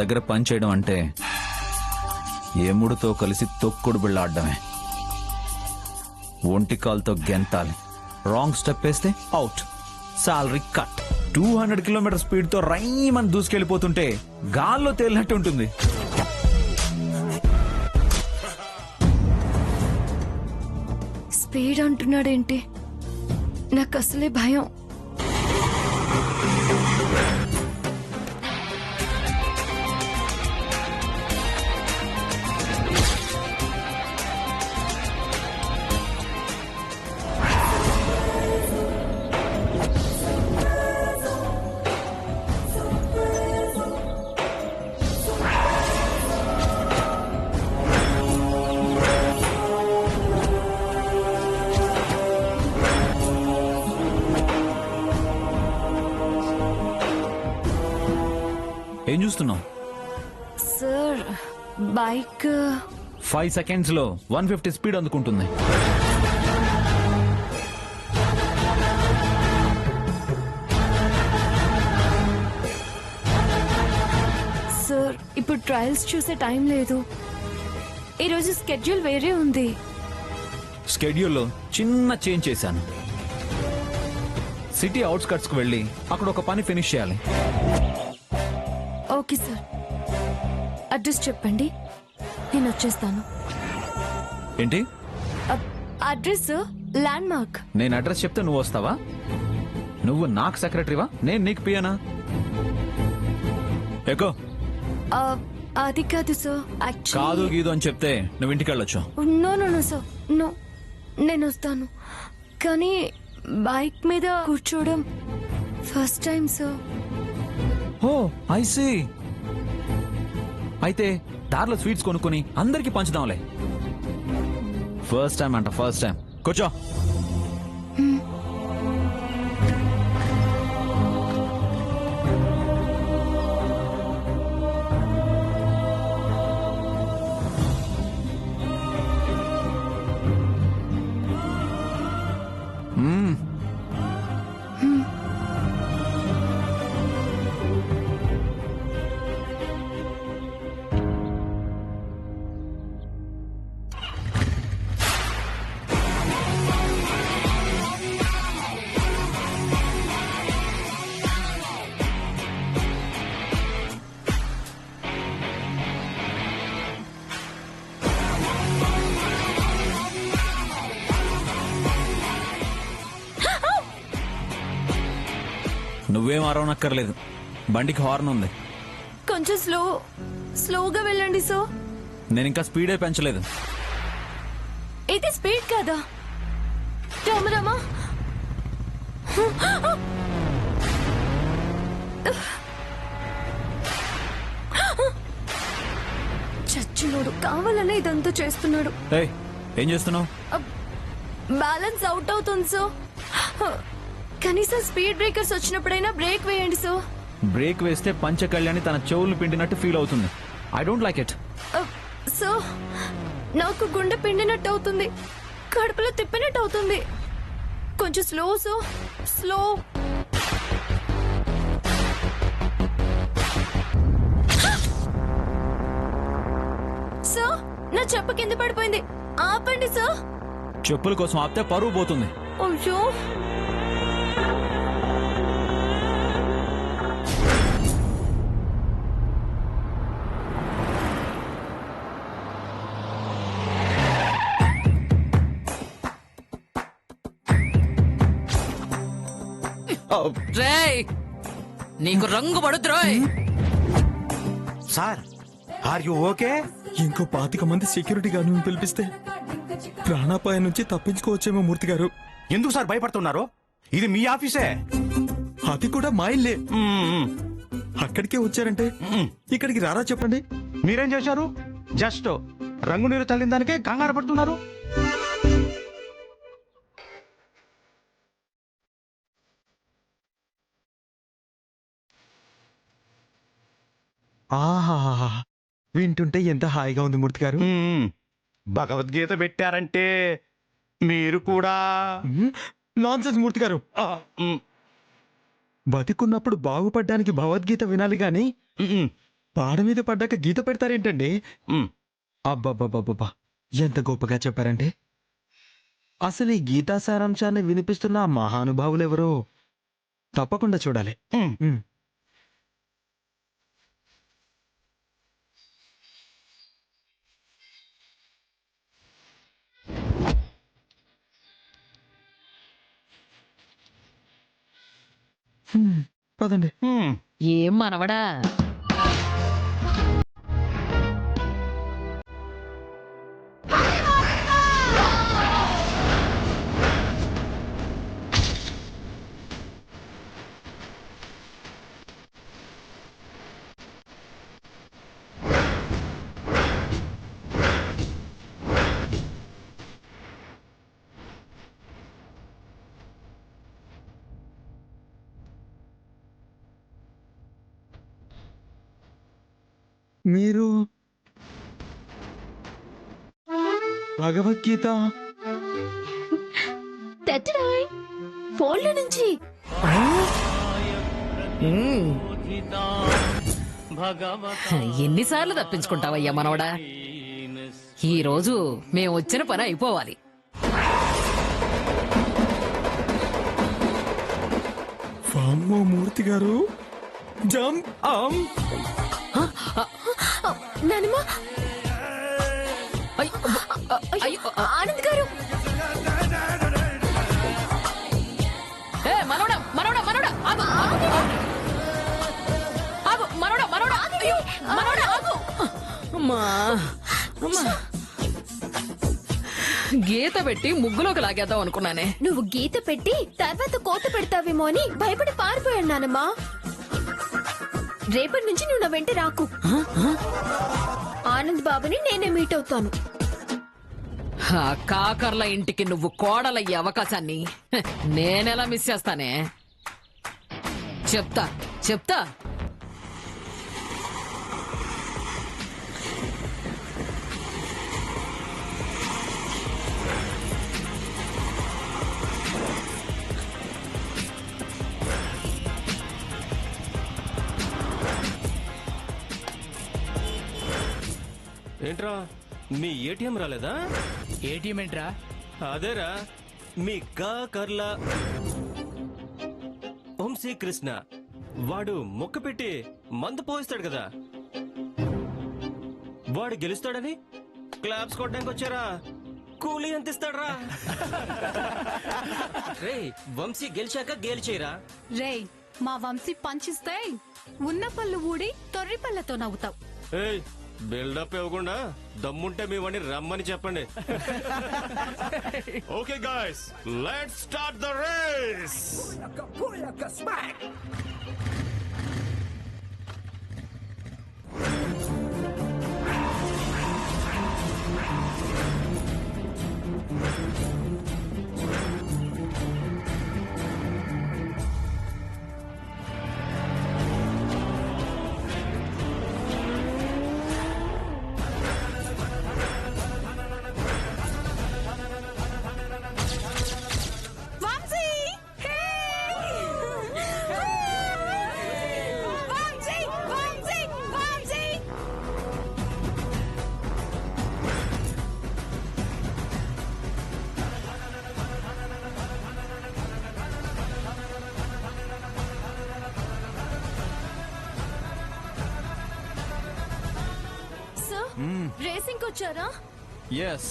దగ్గర పని చేయడం అంటే ఎముడితో కలిసి తొక్కుడు బిళ్ళ ఆడడమే. ఒంటి కాల్తో గెంతాలి, రాంగ్ స్టెప్ వేస్తే out, salary cut. 200 kilometre speed తో రైమని దూసుకెళ్లిపోతుంటే గాల్లో తేలినట్టు ఉంటుంది. స్పీడ్ అంటున్నాడేంటి? నాకు అసలే భయం. ఏం చూస్తున్నావు? సార్ బైక్ 5 seconds లో 150 స్పీడ్ అందుకుంటుంది. సార్ ఇప్పుడు ట్రయల్స్ చూసే టైం లేదు. ఈరోజు స్కెడ్యూల్ వేరే ఉంది. స్కెడ్యూల్లో చిన్న చేంజ్ చేశాను. సిటీ అవుట్స్కట్స్ కు వెళ్ళి అక్కడ ఒక పని ఫినిష్ చేయాలి. ఓకే సార్, అడ్రస్ చెప్పండి, నేను వచ్చేస్తాను. ఏంటి అడ్రస్ ల్యాండ్ మార్క్. నేను అడ్రస్ చెప్తే నువ్వు వస్తావా? నువ్వు నాకు సెక్రటరీవా, నేను నీకు పియనా? ఎకో. అది కాదు సార్, కాదు గీదు అని చెప్తే నువ్వు ఇంటికి వెళ్ళొచ్చు. No no no sir, no, నేను వస్తాను. కానీ బైక్ మీద కూర్చోవడం first time sir. Oh I see. అయితే దారిలో స్వీట్స్ కొనుక్కొని అందరికి పంచుదాంలే. ఫస్ట్ టైం అంట, ఫస్ట్ టైం. కూర్చో. నువ్వేం అరవనక్కర్లేదు, బండికి హార్న్ ఉంది. కొంచెం స్లోగా వెళ్ళండి సార్. నేను ఇంకా స్పీడే పెంచలేదు. ఇది స్పీడ్ కాదా రామరామా? చచ్చినోడు కావాలనే ఇదంతా చేస్తున్నాడు. ఏయ్, ఏం చేస్తున్నావు? బ్యాలెన్స్ అవుట్ అవుతుంది సార్. కనీసం స్పీడ్ బ్రేకర్స్ వచ్చినప్పుడైనా బ్రేక్ వేయండి సార్. బ్రేక్ వేస్తే పంచకళ్యాణి తన చెవులు పిండినట్టు ఫీల్ అవుతుంది. I don't like it. Sir నాకు గుండె పిండినట్టు అవుతుంది, కడుపులో తిప్పినట్టు అవుతుంది. కొంచెం స్లో సార్, స్లో. సార్ నా చెప్ప కింద పడిపోయింది, ఆపండి సార్. చెప్పుల కోసం ఆపితే పరువు పోతుంది. అయ్యో, రేయ్, నీకు రంగు పడుద్రోయ్. Sir, are you okay? ఇంకో 25 మంది సెక్యూరిటీ గార్డును పిలిపిస్తే ప్రాణాపాయం నుంచి తప్పించుకోవచ్చేమో మూర్తి గారు. ఎందుకు సార్ భయపడుతున్నారు? ఇది మీ ఆఫీసే. అది కూడా మా ఇల్లే. అక్కడికే వచ్చారంటే ఇక్కడికి రారా చెప్పండి. మీరేం చేశారు? జస్ట్ రంగు నీరు చల్లిన దానికే కంగారు పడుతున్నారు. ఆహా, వింటుంటే ఎంత హాయిగా ఉంది మూర్తి గారు. భగవద్గీత పెట్టారంటే మీరు కూడా నాన్సెన్స్ మూర్తి గారు. బతికున్నప్పుడు బాగుపడ్డానికి భగవద్గీత వినాలి గాని పాడ మీద పడ్డాక గీత పెడతారేంటండి? మ్మ్. అబ్బబ్బబ్బబ్బా, ఎంత గొప్పగా చెప్పారంటే. అసలు ఈ గీతా సారాంశాన్ని వినిపిస్తున్న ఆ మహానుభావులెవరో తప్పకుండా చూడాలి. మ్మ్. మ్మ్. పదండి. మ్మ్. ఏం మనవడా మీరు భగవద్గీత తెట్టడాయ్ ఫోన్లో నుంచి ఎన్నిసార్లు తప్పించుకుంటావయ్యా మనవడా ఈ రోజు మేము వచ్చిన పని అయిపోవాలి. వామ్మో మూర్తి గారు, జంప్ నానమ్మ, అయ్యో, అయ్యో, ఆనంద్ గారు, ఏ, మనవడా మనవడా మనవడా ఆగు, ఆగు, ఆగు, మనవడా మనవడా అయ్యో, మనవడా ఆగు. అమ్మా అమ్మా, గీత పెట్టి ముగ్గులోకి లాగేద్దాం అనుకున్నానే. నువ్వు గీత పెట్టి తర్వాత కోత పెడతావేమో అని భయపడి పారిపోయాను నానమ్మా. రేపటి నుంచి నువ్వు నా వెంట రాకు. ఆనంద్ బాబుని నేనే మీట్ అవుతాను. ఆ కాకర్ల ఇంటికి నువ్వు కోడలయ్యే అవకాశాన్ని నేనెలా మిస్ చేస్తానే? చెప్తా చెప్తా. ఏంట్రా మీ ఏటీఎం రాలేదా? ఏటీఎం ఏంట్రా? అదేరా మీ కర్ల వంశీ కృష్ణ వాడు మొక్క పెట్టి మందు పోయిస్తాడు కదా, వాడు గెలుస్తాడని క్లాప్స్ కొట్టడానికి వచ్చారా? కూలీ ఎంత ఇస్తాడ్రా? రే వంశీ గెలిచాక గేలిచేయరా. రేయ్, మా వంశీ పంచిస్తే ఉన్న పళ్ళు ఊడి తొర్రి పళ్ళతో నవ్వుతావు. ఏయ్ బిల్డప్ ఇవ్వకుండా దమ్ముంటే మీ వాడిని రమ్మని చెప్పండి. Okay guys, let's start the race. Vamshi! Hey! Vamshi! Vamshi! Vamshi! Sir, racing వచ్చారా? ఎస్.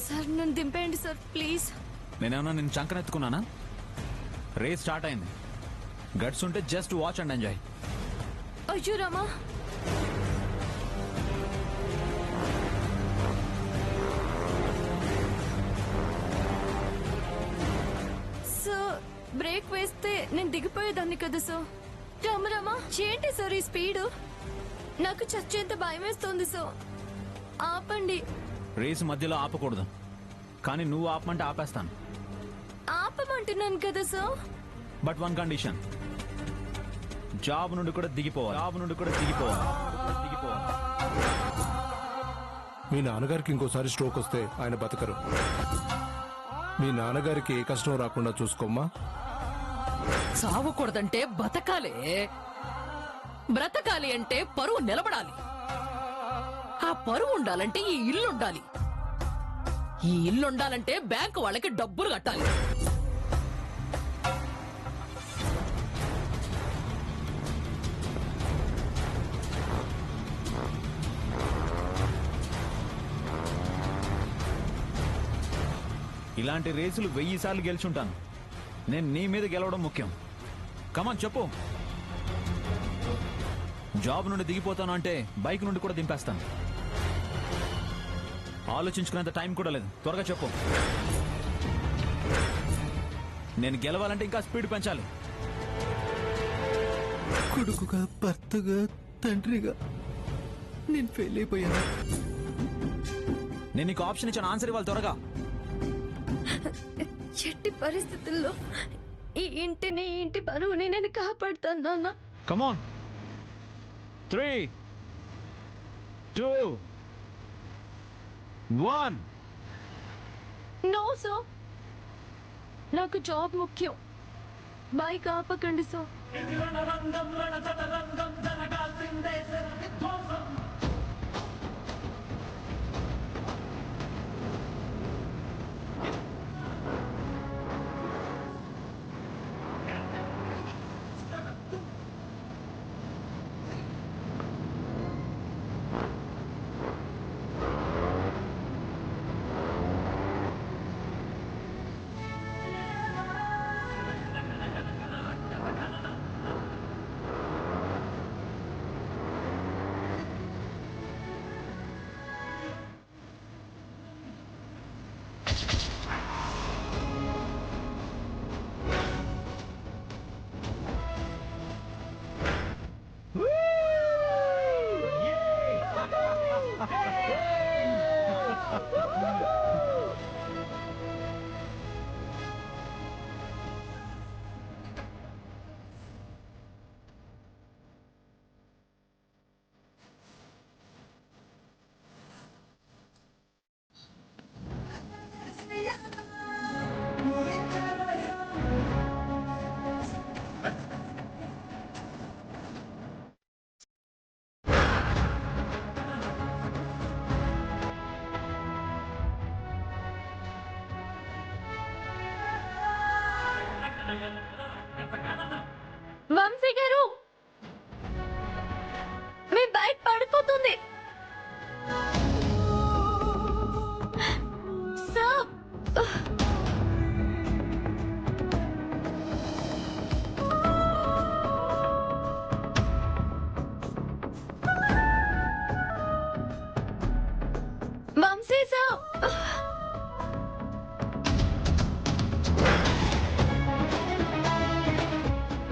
సార్ నన్ను దింపేయండి సార్ ప్లీజ్. నేనేమన్నా నేను చంకనెత్తుకున్నానా? రేస్ స్టార్ట్ అయింది. గట్స్ ఉంటే జస్ట్ వాచ్ అండ్ ఎంజాయ్. అయ్యో రామా, సార్ బ్రేక్ వేస్తే నేను దిగిపోయేదాన్ని కదా సార్. రామరామా, ఏంటి సార్ ఈ స్పీడ్? నాకు చచ్చేంత భయం వేస్తుంది సార్. ఆపండి. రేస్ మధ్యలో ఆపకూడదు, కానీ నువ్వు ఆపమంటే ఆపేస్తాను. ఆపమంటున్నాను కదా sir. But one condition, job నుండి కూడా దిగిపోవాలి. మీ నాన్నగారికి ఇంకోసారి స్ట్రోక్ వస్తే ఆయన బతకరు. మీ నాన్నగారికి ఏ కష్టం రాకుండా చూసుకోమ్మా. చావకూడదంటే బతకాలే. బ్రతకాలి అంటే పరువు నిలబడాలి. ఆ పరువు ఉండాలంటే ఈ ఇల్లు ఉండాలి. ఈ ఇల్లు ఉండాలంటే బ్యాంకు వాళ్ళకి డబ్బులు కట్టాలి. ఇలాంటి రేసులు 1000 సార్లు గెలుచుంటాను. నేను నీ మీద గెలవడం ముఖ్యం. కమాన్ చెప్పు. జాబ్ నుండి దిగిపోతాను అంటే బైక్ నుండి కూడా దింపేస్తాను. ఆలోచించుకునేంత టైం కూడా లేదు. త్వరగా చెప్పు. నేను గెలవాలంటే ఇంకా స్పీడ్ పెంచాలి. కొడుకుగా, భర్తగా, తండ్రిగా నేను ఫెయిల్ అయిపోయాను. నేను నీకు ఆప్షన్ ఇచ్చిన ఆన్సర్ ఇవ్వాలి త్వరగా. ఎట్టి పరిస్థితుల్లో ఈ ఇంటి పరువుని నేను కాపాడుతాను నాన్న. కమాన్. 3, 2, 1. నో సో, నాకు జాబ్ ముఖ్యం. బైక్ ఆపకండి సో. వంశీ గారు, మీ బైక్ పడిపోతుంది. Sir, Vamsi sir,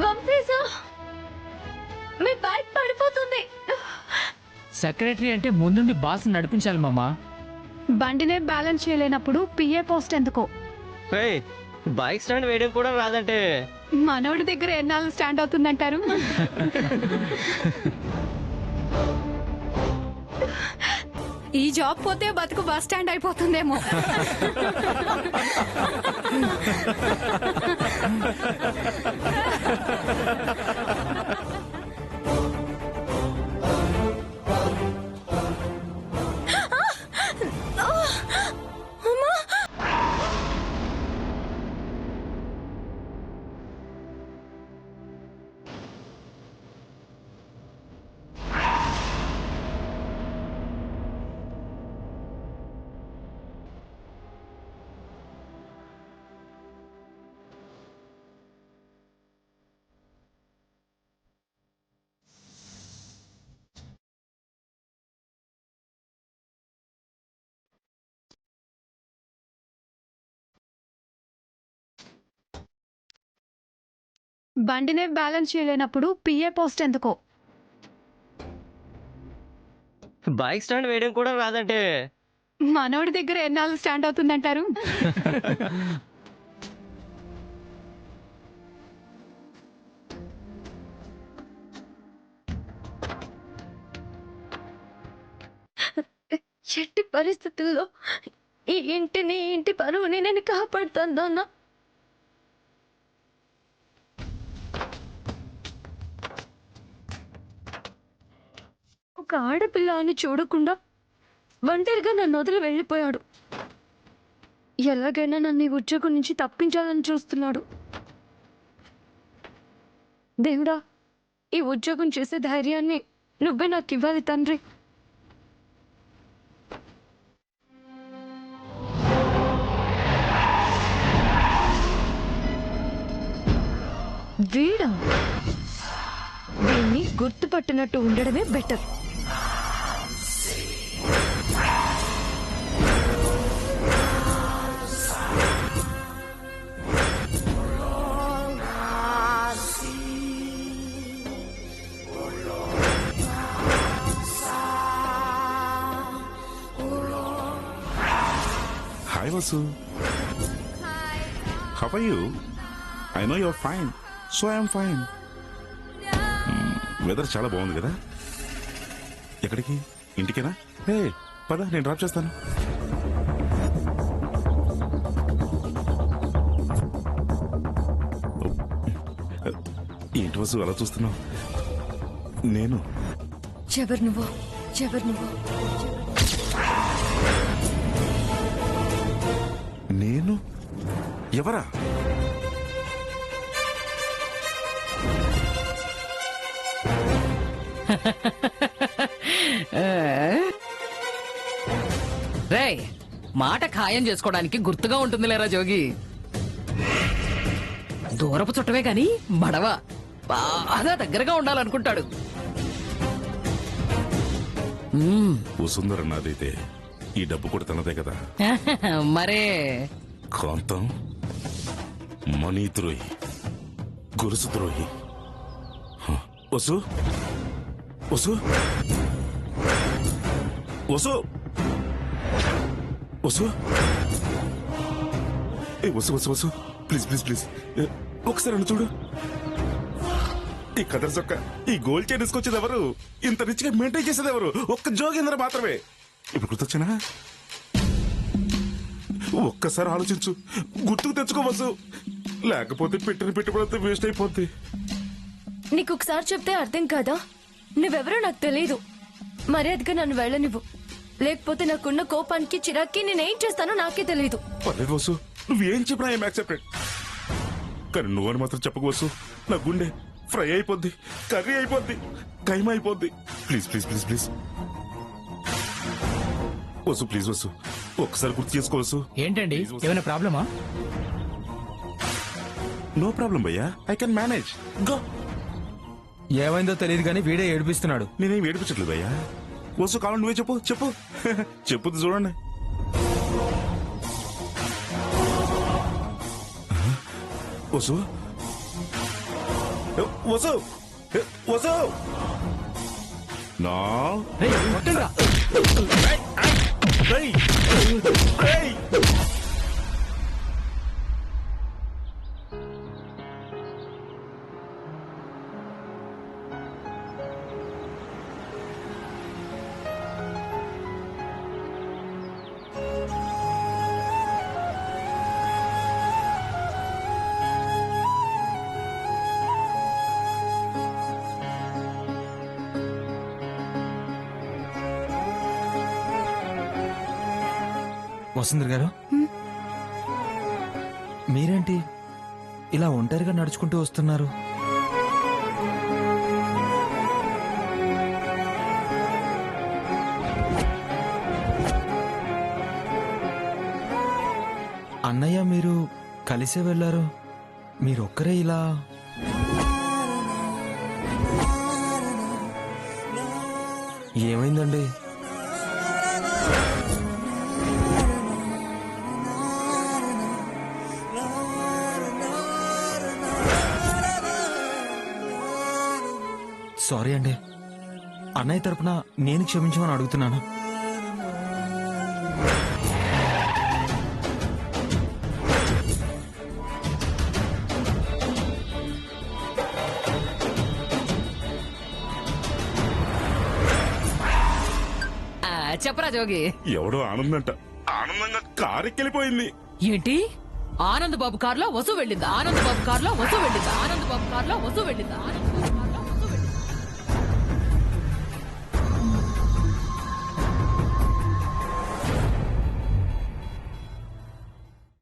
Vamsi sir, మీ బైక్ పడిపోతుంది. సెక్రటరీ అంటే ముందుండి బాస్ నడిపించాలి మామా. బండినే బ్యాలెన్స్ చేయలేనప్పుడు పిఏ పోస్ట్ ఎందుకో? బైక్ స్టాండ్ వేయడం కూడా రాదంటే మనోడి దగ్గర ఎన్నాళ్ళు స్టాండ్ అవుతుందంటారు? ఈ జాబ్ పోతే బతుకు బస్ స్టాండ్ అయిపోతుందేమో. బండినే బ్యాలెన్స్ చేయలేనప్పుడు పిఏ పోస్ట్ ఎందుకో? బైక్ స్టాండ్ వేయడం కూడా రాదంటే మనోడి దగ్గర ఎన్నాళ్ళు స్టాండ్ అవుతుందంటారు? ఎట్టి పరిస్థితుల్లో ఈ ఇంటి పరువుని నేను కాపాడుతాను నాన్న. ఒక ఆడపిల్ల అని చూడకుండా ఒంటరిగా నన్ను వదిలి వెళ్ళిపోయాడు. ఎలాగైనా నన్ను ఈ ఉద్యోగం నుంచి తప్పించాలని చూస్తున్నాడు. దేవుడా, ఈ ఉద్యోగం చేసే ధైర్యాన్ని నువ్వే నాకు ఇవ్వాలి తండ్రి. వీడా, దీన్ని గుర్తుపట్టినట్టు ఉండడమే better. Hi, Vasu. How are you? I know you're fine. So I am fine. Weather చాలా బాగుంది కదా. ఎక్కడికి? ఇంటికేనా? హే పద, నేను డ్రాప్ చేస్తాను. ఏంటి వసు అలా చూస్తున్నావు? నేను ఎవరు నువ్వు? నేను ఎవరా? రేయ్, మాట ఖాయం చేసుకోవడానికి గుర్తుగా ఉంటుంది లేరా జోగి. దూరపు చుట్టమే కాని బడవ బాగా దగ్గరగా ఉండాలనుకుంటాడు. వసుంధర నాదైతే ఈ డబ్బు కూడా తనదే కదా. మరే కాంతం మనీ ద్రోహి, గొలుసు ద్రోహి. వసు వసు వసు వసు ఏ Vasu Vasu Vasu please please please ఒకసారి నన్ను చూడు. ఈ కదర్ సొక్క, ఈ గోల్డ్ చైన్ తీసుకొచ్చేది ఎవరు? ఇంత రిచ్ గా మెయింటైన్ చేసేది ఎవరు? ఒక్క జోగేంద్ర మాత్రమే. ఇప్పుడు గుర్తొచ్చానా? ఒక్కసారి ఆలోచించు, గుర్తుకు తెచ్చుకోవచ్చు. లేకపోతే పెట్టిన పెట్టుబడి వేస్ట్ అయిపోద్ది. నీకు ఒకసారి చెప్తే అర్థం కాదా? నువ్వెవరో నాకు తెలియదు. మర్యాదగా నన్ను వెళ్ళనివ్వు, లేకపోతే నాకున్న కోపానికి చిరాక్కి నేనేం చేస్తానో నాకే తెలియదు. పర్లేదు వసు, నువ్వేం చెప్పినా ఏం యాక్సెప్టెడ్. కానీ నువ్వని మాత్రం చెప్పకవచ్చు. నా గుండె ఫ్రై అయిపోద్ది, కర్రీ అయిపోద్ది, కైమ అయిపోద్ది. Please please please please Vasu, please Vasu, ఒక్కసారి గుర్తు చేసుకోవచ్చు. ఏంటండి, ఏమైనా ప్రాబ్లమా? నో ప్రాబ్లం భయ్యా, ఐ కెన్ మేనేజ్. గో. ఏమైందో తెలియదు కానీ వీడే ఏడిపిస్తున్నాడు. నేనేం ఏడిపించట్లేదు భయ్యా. వసు కావాలి నువ్వే చెప్పు చెప్పు చెప్పుద్ది చూడండి. వసు వసు వసు నా వసుంధర గారు, మీరేంటి ఇలా ఒంటరిగా నడుచుకుంటూ వస్తున్నారు? అన్నయ్య మీరు కలిసే వెళ్ళారు, మీరొక్కరే ఇలా? ఏమైందండి? సారీ అండి, అన్నయ్య తరపున నేను క్షమించమని అడుగుతున్నాను. చెప్పరా జోగి. ఎవడో ఆనందంట, ఆనందంగా కారెక్కెళ్ళిపోయింది. ఏంటి? ఆనంద్ బాబు కార్లో వసు వెళ్ళిందా? ఆనంద్ బాబు కార్లో వసు వెళ్ళిందా? ఆనంద్ బాబు కార్లో వసు వెళ్ళిందా?